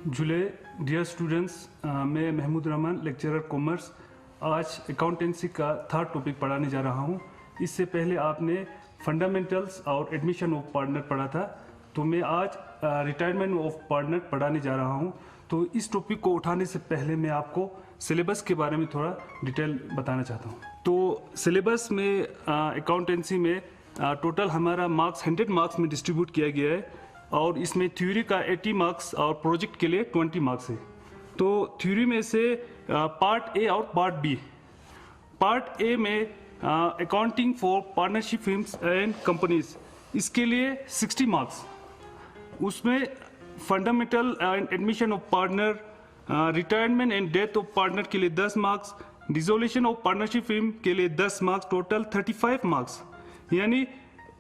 जुले dear students, मैं Mahmood Rahman lecturer commerce आज अकाउंटेंसी का थर्ड टॉपिक पढ़ाने जा रहा हूँ। इससे पहले आपने फंडामेंटल्स और एडमिशन ऑफ पार्टनर पढ़ा था, तो मैं आज रिटायरमेंट ऑफ पार्टनर पढ़ाने जा रहा हूँ। तो इस टॉपिक को उठाने से पहले मैं आपको सिलेबस के बारे में थोड़ा डिटेल बताना चाहता हूँ। तो सिलेबस में अकाउंटेंसी में टोटल हमारा मार्क्स 100 मार्क्स में डिस्ट्रीब्यूट किया गया है और इसमें थ्योरी का 80 मार्क्स और प्रोजेक्ट के लिए 20 मार्क्स है। तो थ्योरी में से पार्ट ए और पार्ट बी। पार्ट ए में accounting for partnership firms and companies, इसके लिए 60 मार्क्स। उसमें fundamental and admission of partner, retirement and death of partner के लिए 10 marks, dissolution of partnership firm के लिए 10 मार्क्स, टोटल 35 मार्क्स। यानी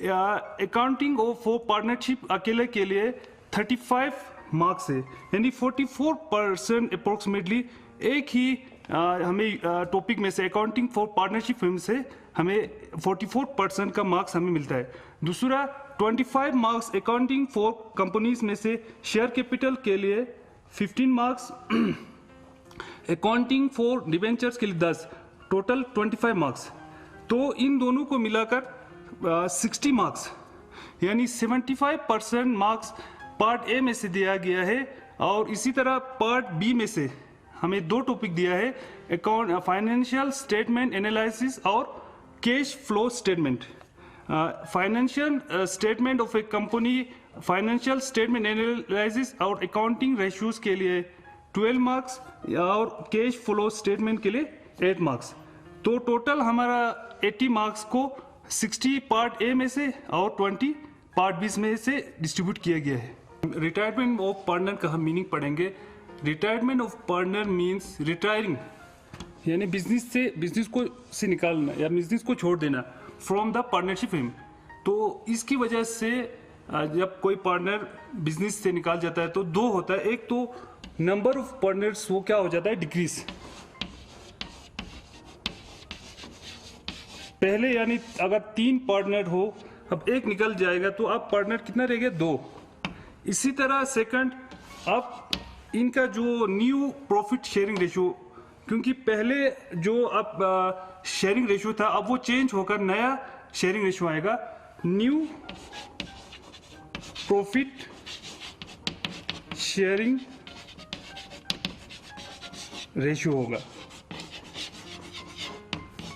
अकाउंटिंग ऑफ फॉर पार्टनरशिप अकेले के लिए 35 मार्क्स है, यानी 44% अप्रोक्सीमेटली एक ही हमें टॉपिक में से अकाउंटिंग फॉर पार्टनरशिप फिर्म से हमें 44% का मार्क्स हमें मिलता है। दूसरा 25 मार्क्स अकाउंटिंग फॉर कंपनीज में से शेयर कैपिटल के लिए 15 मार्क्स, अकाउंटिंग फॉर डिबेंचर्स के लिए 10, टोटल 25 मार्क्स। तो इन दोनों को मिलाकर 60 मार्क्स, यानी 75% मार्क्स पार्ट ए में से दिया गया है। और इसी तरह पार्ट बी में से हमें दो टॉपिक दिया है, अकाउंट फाइनेंशियल स्टेटमेंट एनालिसिस और cash flow statement. Financial statement of A company, financial statement analysis और अकाउंटिंग रेशियोज के लिए 12 मार्क्स और कैश फ्लो स्टेटमेंट के लिए 8 मार्क्स। तो टोटल हमारा 80 मार्क्स को 60 पार्ट ए में से और 20 पार्ट बी में से डिस्ट्रीब्यूट किया गया है। रिटायरमेंट ऑफ पार्टनर का हम मीनिंग पढ़ेंगे। Retirement of partner means retiring, यानी बिजनेस से निकालना या बिजनेस को छोड़ देना फ्रॉम द पार्टनरशिप फिर्म। तो इसकी वजह से जब कोई पार्टनर बिजनेस से निकाल जाता है तो दो होता है, एक तो नंबर ऑफ पार्टनर्स वो क्या हो जाता है, डिक्रीज। पहले यानी अगर 3 पार्टनर हो, अब एक निकल जाएगा तो अब पार्टनर कितना रह गया, 2। इसी तरह सेकंड, अब इनका जो न्यू प्रॉफिट शेयरिंग रेशियो, क्योंकि पहले जो अब शेयरिंग रेशियो था अब वो चेंज होकर नया शेयरिंग रेशियो आएगा, न्यू प्रॉफिट शेयरिंग रेशियो होगा।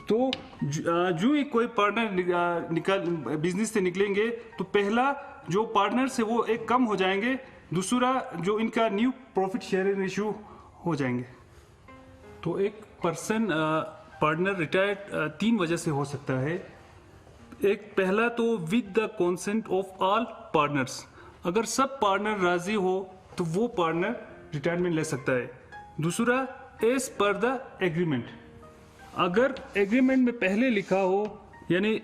तो जो ही कोई पार्टनर बिजनेस से निकलेंगे तो पहला जो पार्टनर्स है वो एक कम हो जाएंगे, दूसरा जो इनका न्यू प्रॉफिट शेयरिंग रेशियो हो जाएंगे। तो एक पर्सन पार्टनर रिटायर 3 वजह से हो सकता है। एक पहला तो with the consent of all partners, अगर सब पार्टनर राजी हो तो वो पार्टनर रिटायरमेंट ले सकता है। दूसरा एज पर द एग्रीमेंट, अगर एग्रीमेंट में पहले लिखा हो, यानी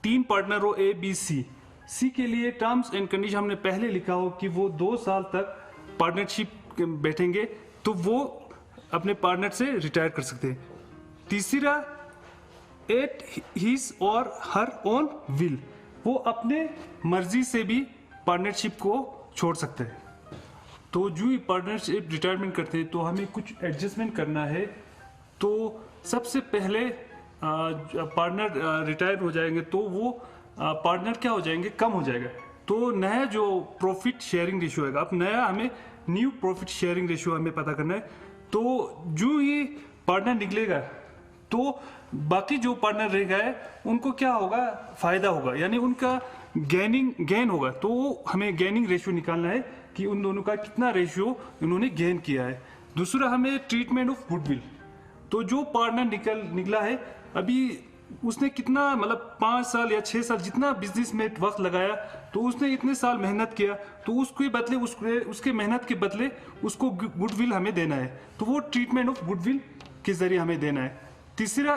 3 पार्टनर हो ए बी सी, सी के लिए टर्म्स एंड कंडीशन हमने पहले लिखा हो कि वो 2 साल तक पार्टनरशिप बैठेंगे तो वो अपने पार्टनर से रिटायर कर सकते हैं। तीसरा एट हिज और हर ओन विल, वो अपने मर्जी से भी पार्टनरशिप को छोड़ सकते हैं। तो जो ही पार्टनरशिप रिटायरमेंट करते हैं तो हमें कुछ एडजस्टमेंट करना है। तो सबसे पहले पार्टनर रिटायर हो जाएंगे तो वो पार्टनर क्या हो जाएंगे, कम हो जाएगा। तो नया जो प्रॉफिट शेयरिंग रेशियो आएगा, अब नया हमें न्यू प्रॉफिट शेयरिंग रेशियो हमें पता करना है। तो जो ही पार्टनर निकलेगा तो बाकी जो पार्टनर रह गए उनको क्या होगा, फायदा होगा, यानी उनका गेन होगा। तो हमें गेनिंग रेशियो निकालना है कि उन दोनों का कितना रेशियो उन्होंने गेन किया है। दूसरा हमें ट्रीटमेंट ऑफ गुडविल, तो जो पार्टनर निकला है अभी उसने कितना, मतलब 5 साल या 6 साल जितना बिजनेस में वक्त लगाया, तो उसने इतने साल मेहनत किया, तो उसके बदले उसके मेहनत के बदले उसको गुडविल हमें देना है। तो वो ट्रीटमेंट ऑफ गुडविल के जरिए हमें देना है। तीसरा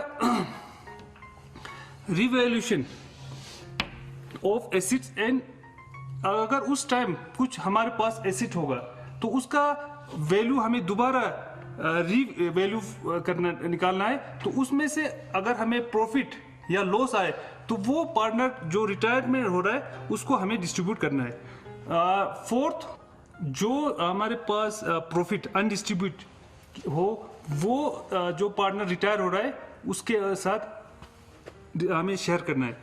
रिवैल्यूएशन ऑफ एसेट्स एंड, अगर उस टाइम कुछ हमारे पास एसेट होगा तो उसका वैल्यू हमें दोबारा वैल्यू करना निकालना है। तो उसमें से अगर हमें प्रॉफिट या लॉस आए तो वो पार्टनर जो रिटायरमेंट हो रहा है उसको हमें डिस्ट्रीब्यूट करना है। फोर्थ जो हमारे पास प्रॉफिट अनडिस्ट्रीब्यूट हो वो जो पार्टनर रिटायर हो रहा है उसके साथ हमें शेयर करना है।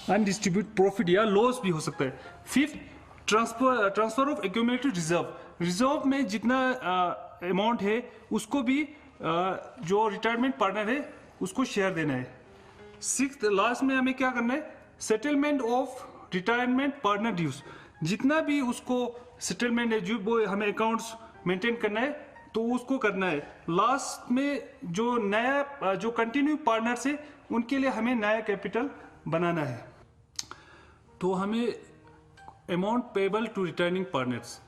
अनडिस्ट्रीब्यूट प्रॉफिट या लॉस भी हो सकता है। Fifth, transfer of accumulated reserve. Reserve में जितना अमाउंट है उसको भी जो रिटायरमेंट पार्टनर है उसको शेयर देना है। सिक्स्थ, लास्ट में हमें क्या करना है, settlement of retirement partner dues. जितना भी उसको सेटलमेंट है जो वो हमें अकाउंट्स मेंटेन करना है तो उसको करना है। लास्ट में जो नया जो कंटिन्यू पार्टनर्स है उनके लिए हमें नया कैपिटल बनाना है। तो हमें amount payable to returning partners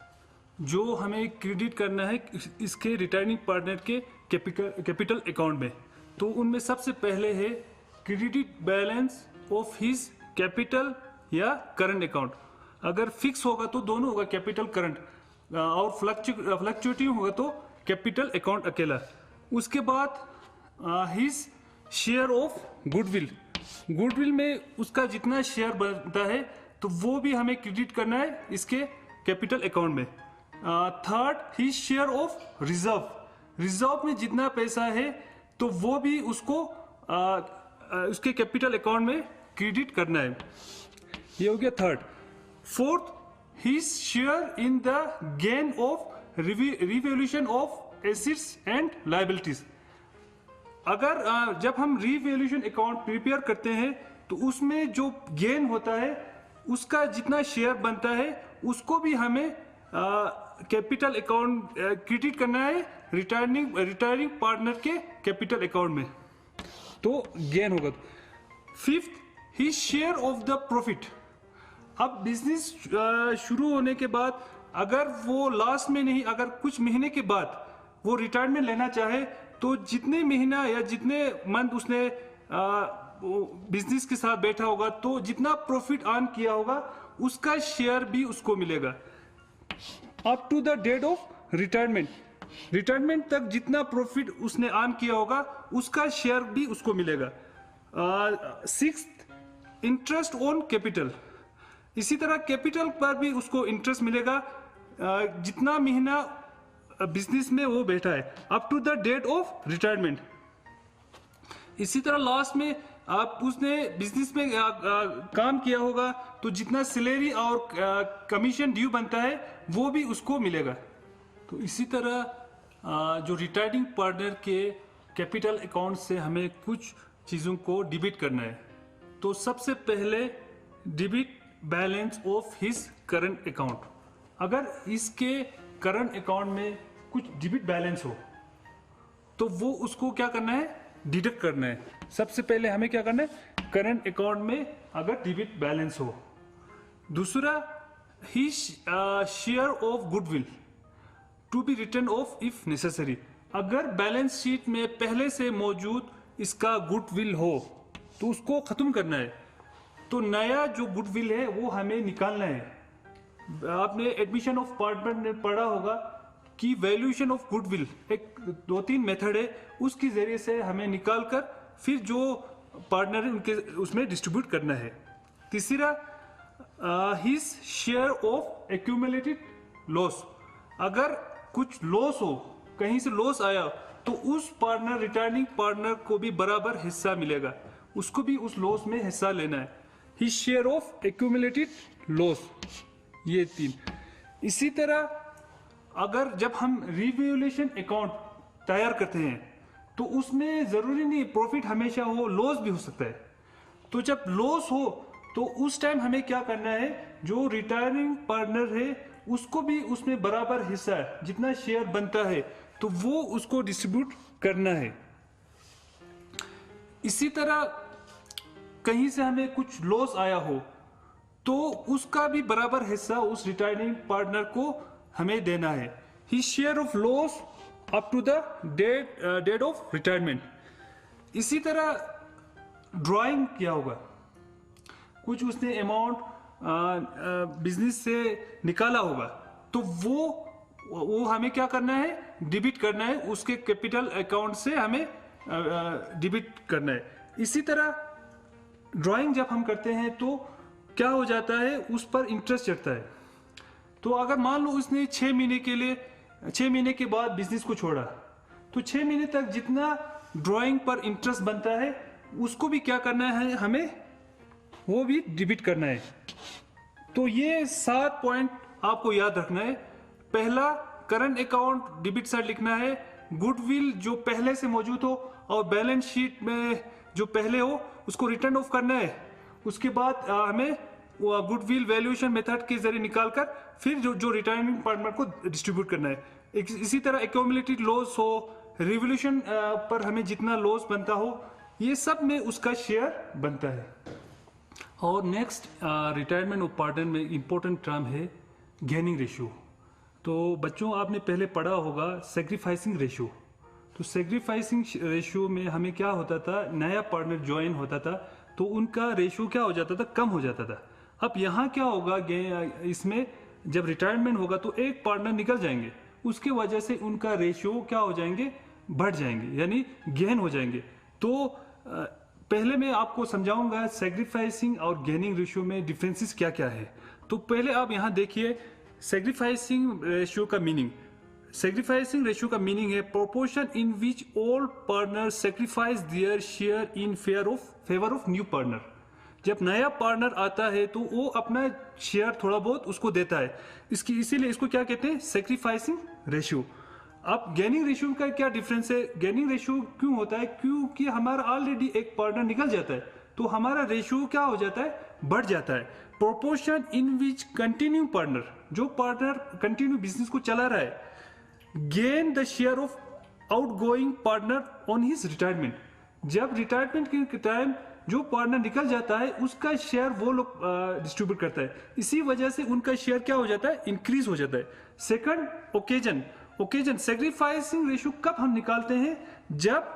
जो हमें क्रेडिट करना है इसके रिटर्निंग पार्टनर के कैपिटल अकाउंट में। तो उनमें सबसे पहले है credit balance of his capital या करंट अकाउंट। अगर फिक्स होगा तो दोनों होगा कैपिटल करंट, और फ्लक्चुएटिंग होगा तो कैपिटल अकाउंट अकेला। उसके बाद his share of goodwill. Goodwill में उसका जितना शेयर बनता है तो वो भी हमें क्रेडिट करना है इसके कैपिटल अकाउंट में। Third, his share of reserve. Reserve में जितना पैसा है तो वो भी उसको उसके कैपिटल अकाउंट में क्रेडिट करना है। ये हो गया third. Fourth, his share in the gain of revaluation of assets and liabilities. अगर जब हम रिवैल्यूएशन अकाउंट प्रिपेयर करते हैं तो उसमें जो गेन होता है उसका जितना शेयर बनता है उसको भी हमें कैपिटल अकाउंट क्रेडिट करना है रिटायरिंग पार्टनर के कैपिटल अकाउंट में, तो गेन होगा। Fifth, his share of the profit. अब बिजनेस शुरू होने के बाद अगर वो लास्ट में नहीं, अगर कुछ महीने के बाद वो रिटायरमेंट लेना चाहे तो जितने महीना या जितने मंथ उसने बिजनेस के साथ बैठा होगा तो जितना प्रॉफिट अर्न किया होगा उसका शेयर भी उसको मिलेगा up to the date of retirement. Retirement तक जितना प्रॉफिट उसने अर्न किया होगा उसका शेयर भी उसको मिलेगा। Sixth, interest on capital. इसी तरह कैपिटल पर भी उसको इंटरेस्ट मिलेगा जितना महीना बिजनेस में वो बैठा है up to the date of retirement. इसी तरह लास्ट में आप उसने बिजनेस में काम किया होगा तो जितना सैलरी और कमीशन ड्यू बनता है वो भी उसको मिलेगा। तो इसी तरह जो रिटायरिंग पार्टनर के कैपिटल अकाउंट से हमें कुछ चीज़ों को डिबिट करना है। तो सबसे पहले debit balance of his current account. अगर इसके करंट अकाउंट में कुछ डिबिट बैलेंस हो तो वो उसको क्या करना है, डिडक्ट करना है। सबसे पहले हमें क्या करना है, करंट अकाउंट में अगर डिबिट बैलेंस हो। दूसरा, his share of goodwill to be written off if necessary. अगर बैलेंस शीट में पहले से मौजूद इसका गुडविल हो तो उसको खत्म करना है, तो नया जो गुडविल है वो हमें निकालना है। आपने एडमिशन ऑफ पार्टनर में पढ़ा होगा कि वैल्यूएशन ऑफ गुडविल एक 2-3 मेथड है, उसके जरिए से हमें निकाल कर फिर जो पार्टनर है उनके उसमें डिस्ट्रीब्यूट करना है। तीसरा, his share of accumulated loss. अगर कुछ लॉस हो, कहीं से लॉस आया तो उस पार्टनर रिटर्निंग पार्टनर को भी बराबर हिस्सा मिलेगा, उसको भी उस लॉस में हिस्सा लेना है। His share of accumulated loss, ये 3। इसी तरह अगर जब हम रिवैल्यूएशन अकाउंट तैयार करते हैं तो उसमें जरूरी नहीं प्रॉफिट हमेशा हो, लॉस भी हो सकता है। तो जब लॉस हो तो उस टाइम हमें क्या करना है, जो रिटायरिंग पार्टनर है उसको भी उसमें बराबर हिस्सा है, जितना शेयर बनता है तो वो उसको डिस्ट्रीब्यूट करना है। इसी तरह कहीं से हमें कुछ लॉस आया हो तो उसका भी बराबर हिस्सा उस रिटायरिंग पार्टनर को हमें देना है। His share of loss up to the date of retirement. इसी तरह ड्राइंग किया होगा, कुछ उसने अमाउंट बिजनेस से निकाला होगा तो वो हमें क्या करना है, डिबिट करना है, उसके कैपिटल अकाउंट से हमें डिबिट करना है। इसी तरह ड्राइंग जब हम करते हैं तो क्या हो जाता है, उस पर इंटरेस्ट चढ़ता है। तो अगर मान लो उसने 6 महीने के लिए 6 महीने के बाद बिजनेस को छोड़ा, तो 6 महीने तक जितना ड्राइंग पर इंटरेस्ट बनता है उसको भी क्या करना है, हमें वो भी डिबिट करना है। तो ये 7 पॉइंट आपको याद रखना है। पहला, करंट अकाउंट डेबिट साइड लिखना है, गुडविल जो पहले से मौजूद हो और बैलेंस शीट में जो पहले हो उसको रिटर्न ऑफ करना है। उसके बाद हमें गुडविल वैल्यूएशन मेथड के जरिए निकालकर फिर जो रिटायरिंग पार्टनर को डिस्ट्रीब्यूट करना है। इसी तरह एक्यूमुलेटेड लॉस हो, रिवोल्यूशन पर हमें जितना लॉस बनता हो, ये सब में उसका शेयर बनता है। और नेक्स्ट, रिटायरमेंट ऑफ पार्टनर में इंपॉर्टेंट टर्म है गेनिंग रेशियो। तो बच्चों आपने पहले पढ़ा होगा सेक्रीफाइसिंग रेशियो। तो सेक्रीफाइसिंग रेशियो में हमें क्या होता था, नया पार्टनर ज्वाइन होता था तो उनका रेशियो क्या हो जाता था, कम हो जाता था। अब यहाँ क्या होगा, इसमें जब रिटायरमेंट होगा तो एक पार्टनर निकल जाएंगे, उसके वजह से उनका रेशियो क्या हो जाएंगे, बढ़ जाएंगे, यानी गेन हो जाएंगे। तो पहले मैं आपको समझाऊंगा सेक्रीफाइसिंग और गेनिंग रेशियो में डिफरेंसेस क्या क्या है। तो पहले आप यहाँ देखिए सेक्रीफाइसिंग रेशियो का मीनिंग। सेक्रीफाइसिंग रेशियो का मीनिंग है proportion in which all partner sacrifice their share in favour of new partner. जब नया पार्टनर आता है तो वो अपना शेयर थोड़ा बहुत उसको देता है, इसीलिए इसको क्या कहते हैं, सेक्रीफाइसिंग रेशियो। अब गेनिंग रेशियो का क्या डिफरेंस है, गेनिंग रेशियो क्यों होता है, क्योंकि हमारा ऑलरेडी एक पार्टनर निकल जाता है तो हमारा रेशियो क्या हो जाता है, बढ़ जाता है। प्रोपोर्शन इन विच कंटिन्यू पार्टनर, जो पार्टनर कंटिन्यू बिजनेस को चला रहा है, gain the share of outgoing partner on his retirement. जब रिटायरमेंट के टाइम जो पार्टनर निकल जाता है उसका शेयर वो लोग डिस्ट्रीब्यूट करता है, इसी वजह से उनका शेयर क्या हो जाता है, इंक्रीज हो जाता है। सेकंड, ओकेजन सेक्रीफाइसिंग रेशियो कब हम निकालते हैं, जब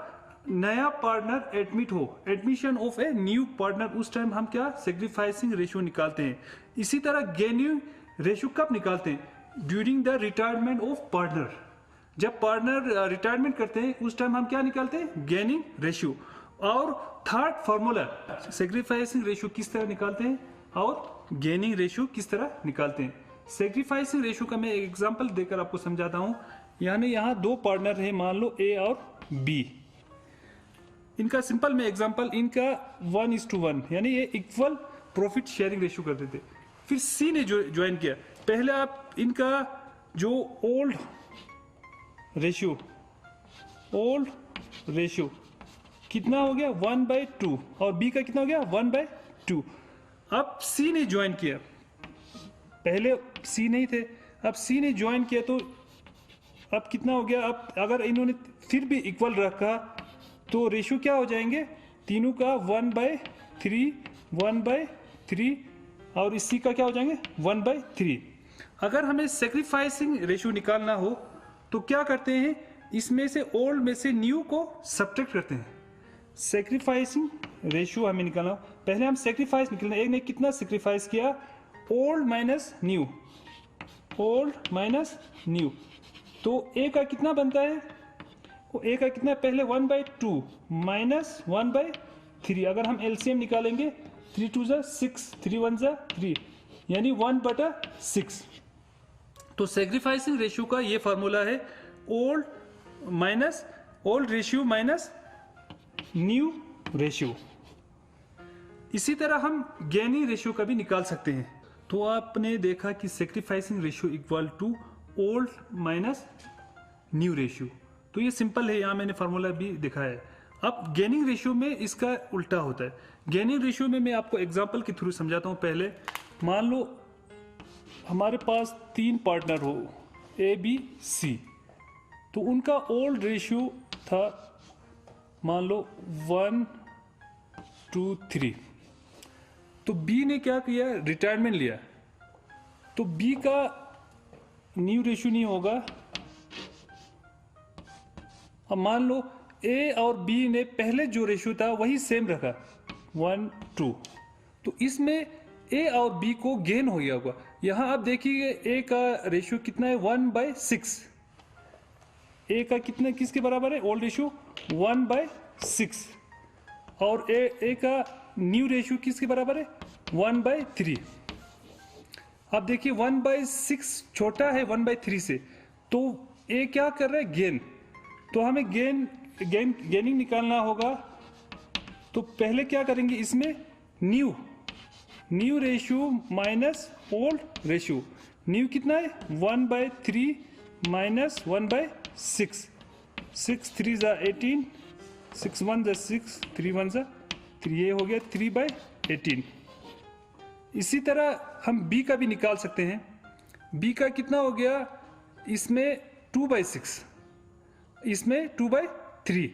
नया पार्टनर एडमिट हो, admission of a new partner, उस टाइम हम क्या सेक्रीफाइसिंग रेशियो निकालते हैं। इसी तरह गेनिंग रेशियो कब निकालते हैं, during the retirement of partner. जब पार्टनर रिटायरमेंट करते हैं उस टाइम हम क्या निकालते हैं, गेनिंग रेशियो। और थर्ड फार्मूला, सेक्रीफाइसिंग रेशियो किस तरह निकालते हैं और गेनिंग रेशियो किस तरह निकालते हैं। सेक्रीफाइसिंग रेशियो का मैं एक एग्जांपल देकर आपको समझाता हूं। यानी यहाँ दो पार्टनर है, मान लो ए और बी। इनका सिंपल में एग्जांपल, इनका 1:1 यानी ये इक्वल प्रॉफिट शेयरिंग रेशियो करते थे। फिर सी ने जो ज्वाइन किया, पहले आप इनका जो ओल्ड रेशियो कितना हो गया, 1/2, और बी का कितना हो गया, 1/2। अब सी ने ज्वाइन किया, पहले सी नहीं थे, अब सी ने ज्वाइन किया तो अब कितना हो गया। अब अगर इन्होंने फिर भी इक्वल रखा तो रेशियो क्या हो जाएंगे, तीनों का 1/3 और इसी का क्या हो जाएंगे 1/3। अगर हमें सेक्रीफाइसिंग रेशियो निकालना हो तो क्या करते हैं, इसमें से ओल्ड में से न्यू को सब्ट्रैक्ट करते हैं। सेक्रीफाइसिंग रेशियो हमें निकालना हो, पहले हम सेक्रीफाइस निकालना, एक ने कितना सेक्रीफाइस किया, ओल्ड माइनस न्यू, तो ए का कितना बनता है, ए का कितना, पहले 1/2 माइनस 1/3। अगर हम एलसीएम निकालेंगे 3 2 6, 3 1 3, यानी 1/6। तो सेक्रीफाइसिंग रेशियो का ये फार्मूला है, old ratio minus new ratio. इसी तरह हम गेनिंग रेशियो का भी निकाल सकते हैं। तो आपने देखा कि sacrificing ratio equal to old minus new ratio. तो ये सिंपल है, यहाँ मैंने फार्मूला भी दिखाया है। अब गेनिंग रेशियो में इसका उल्टा होता है। गेनिंग रेशियो में मैं आपको एग्जांपल के थ्रू समझाता हूँ। पहले मान लो हमारे पास 3 पार्टनर हो, ए बी सी, तो उनका ओल्ड रेशियो था मान लो 1 2 3। तो बी ने क्या किया, रिटायरमेंट लिया, तो बी का न्यू रेशियो नहीं होगा। अब मान लो ए और बी ने पहले जो रेशियो था वही सेम रखा 1 2, तो इसमें ए और बी को गेन हो गया होगा। यहां आप देखिए ए का रेशियो कितना है, 1/6। ए का कितने किसके बराबर है, ओल्ड रेशियो 1/6, और ए का न्यू रेशियो किसके बराबर है, 1/3। अब देखिए 1/6 छोटा है 1/3 से, तो ये क्या कर रहा है, गेन। तो हमें गेनिंग निकालना होगा। तो पहले क्या करेंगे, इसमें new ratio minus old ratio. New कितना है 1/3 माइनस 1/6। 6 3 ज़ा 18, 6 1 ज़ा 6, 3 1 ज़ा 3, ये हो गया 3/18। इसी तरह हम बी का भी निकाल सकते हैं। बी का कितना हो गया, इसमें 2/6, इसमें 2/3।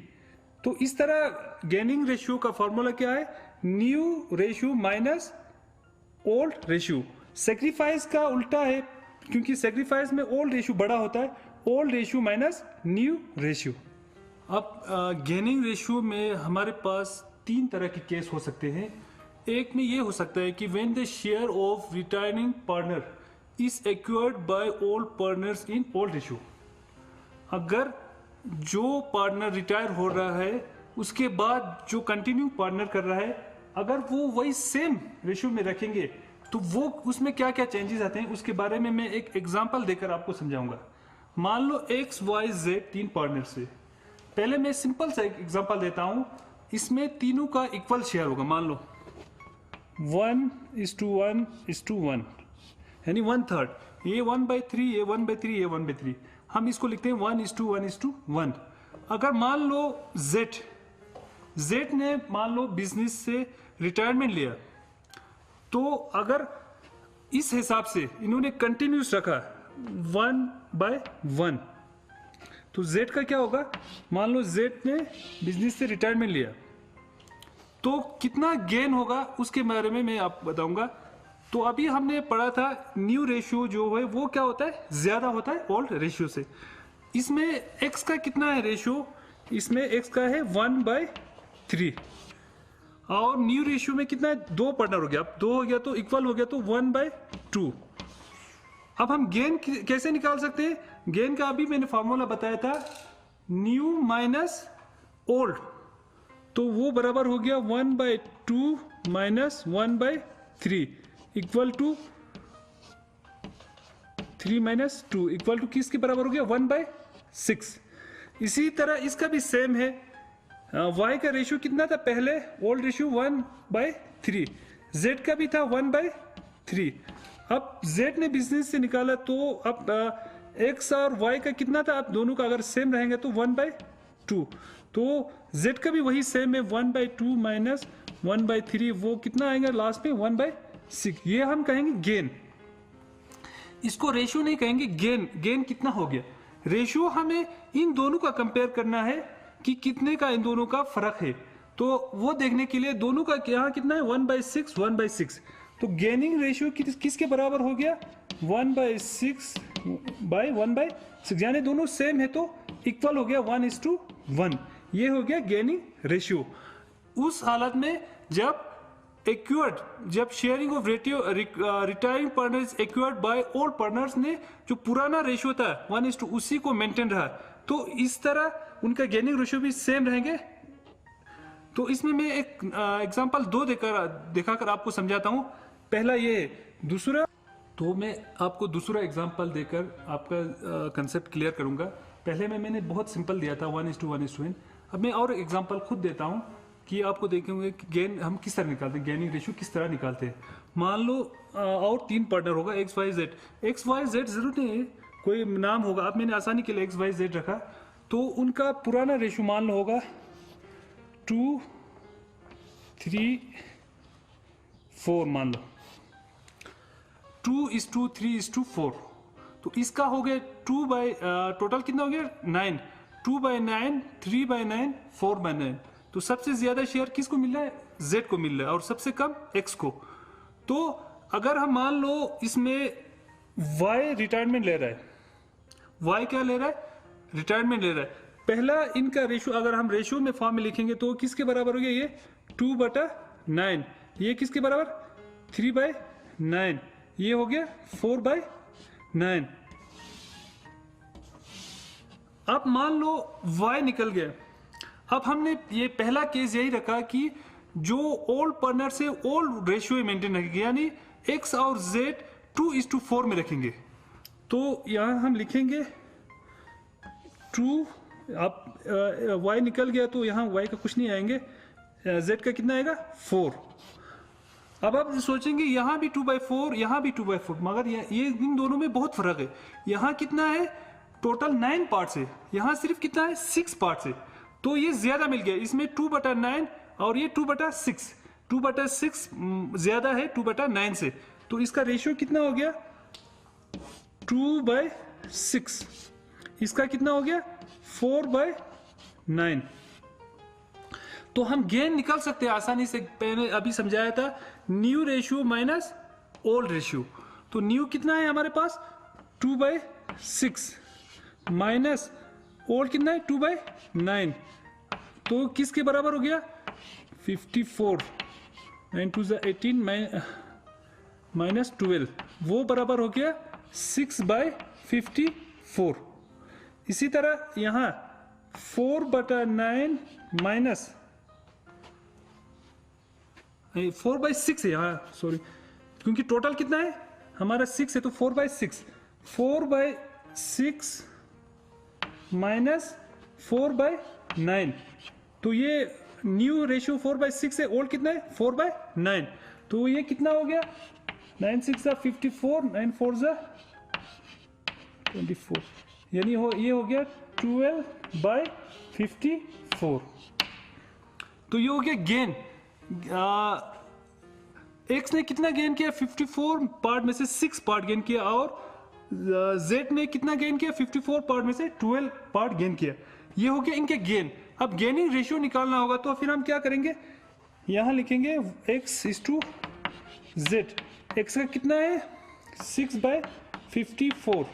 तो इस तरह गेनिंग रेशियो का फॉर्मूला क्या है, new ratio minus old ratio. Sacrifice का उल्टा है, क्योंकि सेक्रीफाइस में ओल्ड रेशियो बड़ा होता है, old ratio minus new ratio. अब गेनिंग रेशियो में हमारे पास 3 तरह के केस हो सकते हैं। एक में ये हो सकता है कि when the share of retiring partner is acquired by old partners in old ratio. अगर जो पार्टनर रिटायर हो रहा है उसके बाद जो कंटिन्यू पार्टनर कर रहा है, अगर वो वही सेम रेशियो में रखेंगे तो वो उसमें क्या क्या चेंजेस आते हैं उसके बारे में मैं एक एग्जांपल देकर आपको समझाऊंगा। मान लो एक्स वाई जेड 3 पार्टनर से। पहले मैं सिंपल सा एक एग्जांपल देता हूं। इसमें तीनों का इक्वल शेयर होगा। मान लो 1:1:1, यानी 1/3। ये 1/3, ये 1/3, ये 1/3। हम इसको लिखते हैं 1:1:1। अगर मान लो जेड ने मान लो बिजनेस से रिटायरमेंट लिया, तो अगर इस हिसाब से इन्होंने कंटिन्यूस रखा 1/1, तो जेड का क्या होगा, मान लो जेड ने बिजनेस से रिटायरमेंट लिया तो कितना गेन होगा उसके बारे में मैं आपको बताऊंगा। तो अभी हमने पढ़ा था न्यू रेशियो जो है वो क्या होता है, ज्यादा होता है ओल्ड रेशियो से। इसमें एक्स का कितना है रेशियो, इसमें एक्स का है 1/3 और न्यू रेशियो में कितना है, 2 पार्टनर हो गया। अब 2 हो गया तो इक्वल हो गया तो 1/2। अब हम गेन कैसे निकाल सकते हैं, गेन का अभी मैंने फॉर्मूला बताया था न्यू माइनस ओल्ड, तो वो बराबर हो गया 1/2 minus 1/3 equal to 3 minus 2 equal to किसके बराबर हो गया 1/6। इसी तरह इसका भी सेम है। y का रेशियो कितना था पहले, ओल्ड रेशियो 1/3, z का भी था 1/3। अब z ने बिजनेस से निकाला तो अब x और y का कितना था, अब दोनों का अगर सेम रहेंगे तो 1/2, तो z का भी वही सेम है 1/2 माइनस 1/3, वो कितना आएगा लास्ट में 1/6। ये हम कहेंगे गेन, इसको रेशियो नहीं कहेंगे, गेन कितना हो गया। रेशियो हमें इन दोनों का कंपेयर करना है कि कितने का इन दोनों का फर्क है, तो वो देखने के लिए दोनों का यहाँ कितना है 1/6, तो गेनिंग रेशियो किसके बराबर हो गया 1/6/1/6, यानी दोनों सेम है तो इक्वल हो गया 1:1। ये हो गया गेनिंग रेशियो। उस हालत में जब sharing of retiring partners acquired by old partners ने जो पुराना रेशियो था 1:2 उसी को मेंटेन रहा, तो इस तरह उनका गेनिंग रेशियो भी सेम रहेंगे। तो इसमें मैं एक एग्जांपल 2 दिखाकर आपको समझाता हूं। पहला ये है, दूसरा तो मैं आपको दूसरा एग्जांपल देकर आपका कंसेप्ट क्लियर करूंगा। पहले में मैंने बहुत सिंपल दिया था 1:1:1। अब मैं और एग्जांपल खुद देता हूं कि आपको देखेंगे कि गेन हम किस तरह निकालते हैं, गेनिंग रेशियो किस तरह निकालते हैं। मान लो और 3 पार्टनर होगा एक्स वाई जेड जरूरत नहीं है, कोई नाम होगा, अब मैंने आसानी के लिए एक्स वाई जेड रखा, तो उनका पुराना रेशियो मान लो होगा 2:3:4, मान लो 2:3:4, तो इसका हो गया टोटल कितना हो गया 9, 2/9, 3/9, 4/9। तो सबसे ज्यादा शेयर किसको मिल रहा है, जेड को मिल रहा है, और सबसे कम एक्स को। तो अगर हम मान लो इसमें वाई रिटायरमेंट ले रहा है, वाई क्या ले रहा है, रिटायरमेंट ले रहा है। पहला इनका रेशियो अगर हम रेशियो में फॉर्म में लिखेंगे तो किसके बराबर हो गया, ये 2/9, ये किसके बराबर 3/9, ये हो गया 4/9। अब मान लो y निकल गया। अब हमने ये पहला केस यही रखा कि जो ओल्ड पार्टनर से ओल्ड रेशियो मेंटेन रखेगी, यानी x और z 2:4 में रखेंगे। तो यहाँ हम लिखेंगे 2, अब y निकल गया तो यहाँ y का कुछ नहीं आएंगे, z का कितना आएगा 4। अब आप सोचेंगे यहाँ भी 2/4, यहाँ भी 2/4, मगर ये इन दोनों में बहुत फर्क है। यहाँ कितना है, टोटल 9 पार्ट्स है, यहाँ सिर्फ कितना है 6 पार्ट्स है, तो ये ज्यादा मिल गया। इसमें 2/9 और ये 2/6, 2/6 ज्यादा है 2/9 से, तो इसका रेशियो कितना हो गया 2/6। इसका कितना हो गया 4/9। तो हम गेन निकाल सकते हैं आसानी से, मैंने अभी समझाया था new ratio minus old ratio. तो न्यू कितना है हमारे पास 2/6 माइनस ओल्ड कितना है 2/9, तो किसके बराबर हो गया 54, 9 2 18 माइनस 12, वो बराबर हो गया 6/54। इसी तरह यहाँ 4/9 माइनस 4/6 है यहाँ, सॉरी, क्योंकि टोटल कितना है हमारा 6 है, तो 4/6, 4/6 माइनस 4/9, तो ये न्यू रेशियो 4/6 है, ओल्ड कितना है 4/9, तो ये कितना हो गया 9 6 54, 9 4 24, यानी ये हो गया 12/54। तो ये हो गया गेन। एक्स ने कितना गेन किया 54 पार्ट में से 6 पार्ट गेन किया, और जेड ने कितना गेन किया 54 पार्ट में से 12 पार्ट गेन किया। ये हो गया इनके गेन। अब गेनिंग रेशियो निकालना होगा, तो फिर हम क्या करेंगे, यहां लिखेंगे x/z। x का कितना है 6/54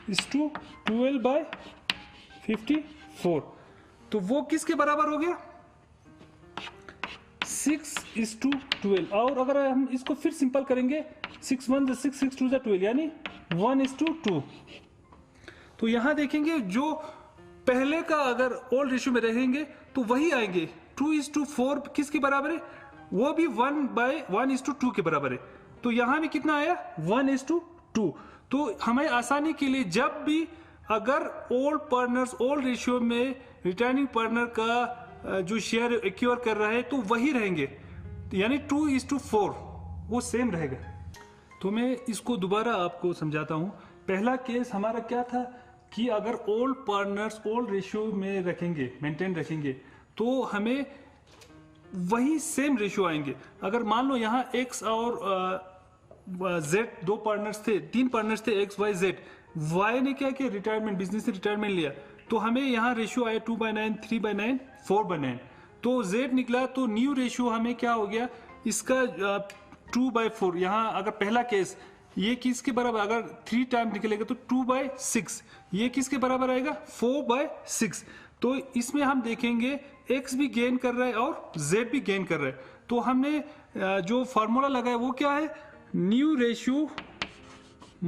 = 12/54, तो वो किसके बराबर हो गया 6:12। और अगर हम इसको फिर सिंपल करेंगे 6 1 6 6 2 12, यानी 1:2। तो यहां देखेंगे जो पहले का अगर ओल्ड रेशियो में रहेंगे तो वही आएंगे। 2:4 किसके बराबर है, वो भी 1/1:2 के बराबर है, तो यहां भी कितना आया 1:2। तो हमें आसानी के लिए जब भी अगर ओल्ड रेशियो में रिटर्निंग पार्टनर का जो शेयर एक्योर कर रहा है तो वही रहेंगे, यानी 2:4 वो सेम रहेगा। तो मैं इसको दोबारा आपको समझाता हूं। पहला केस हमारा क्या था कि अगर ओल्ड पार्टनर्स ओल्ड रेशियो में रखेंगे, मेंटेन रखेंगे, तो हमें वही सेम रेशियो आएंगे। अगर मान लो यहाँ x और z दो पार्टनर्स थे, 3 पार्टनर्स थे x y z, y ने क्या किया रिटायरमेंट, बिजनेस से रिटायरमेंट लिया, तो हमें यहाँ रेशियो आया 2/9 3/9 4/9, तो z निकला। तो न्यू रेशियो हमें क्या हो गया इसका 2/4। यहाँ अगर पहला केस ये किसके बराबर, अगर 3 टाइम निकलेगा तो 2/6, ये किसके बराबर आएगा 4/6। तो इसमें हम देखेंगे x भी गेन कर रहा है और z भी गेन कर रहा है। तो हमने जो फार्मूला लगाया वो क्या है, new ratio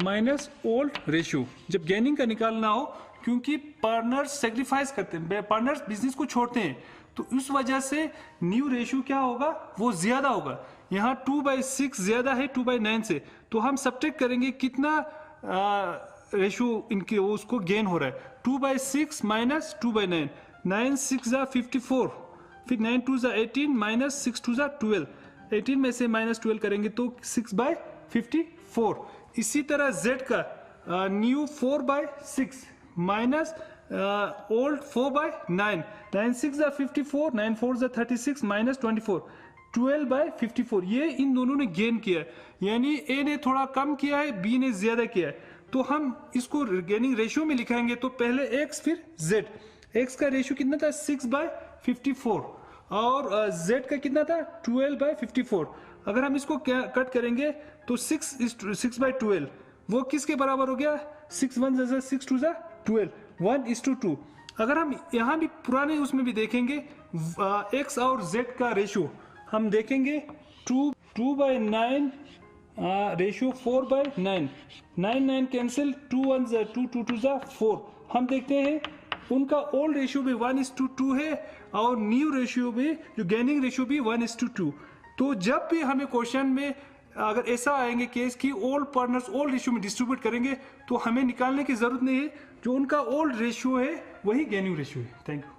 minus old ratio जब गेनिंग का निकालना हो, क्योंकि पार्टनर्स सेक्रीफाइस करते हैं, पार्टनर्स बिजनेस को छोड़ते हैं, तो इस वजह से न्यू रेशियो क्या होगा वो ज्यादा होगा। यहाँ 2/6 ज्यादा है 2/9 से, तो हम सब्ट्रैक्ट करेंगे कितना रेशियो इनके उसको गेन हो रहा है, 2/6 माइनस 2/9, 9 6 54, फिर 9 2 18 माइनस 6 2 12, 18 में से माइनस 12 करेंगे तो 6/54। इसी तरह z का न्यू 4/6 माइनस ओल्ड 4/9, 9 6 54, 9 4 36 माइनस 24, 12/54। ये इन दोनों ने गेन किया है, यानी a ने थोड़ा कम किया है, b ने ज्यादा किया है। तो हम इसको गेनिंग रेशियो में लिखाएंगे, तो पहले x फिर z। x का रेशियो कितना था 6/54 और z का कितना था 12/54। अगर हम इसको कट करेंगे तो 6/12 वो किसके बराबर हो गया 6 1 6 2 12, 1:2। अगर हम यहाँ भी पुराने उसमें भी देखेंगे x और z का रेशियो हम देखेंगे 2/9 रेशियो 4/9, 9 9 कैंसिल, 2 1 2 2 2 4। हम देखते हैं उनका ओल्ड रेशियो भी 1:2 है और न्यू रेशियो भी जो गेनिंग रेशियो भी 1:2। तो जब भी हमें क्वेश्चन में अगर ऐसा आएंगे केस कि ओल्ड पार्टनर्स ओल्ड रेशियो में डिस्ट्रीब्यूट करेंगे तो हमें निकालने की जरूरत नहीं है, जो उनका ओल्ड रेशियो है वही गेन्यू रेशियो है। Thank you.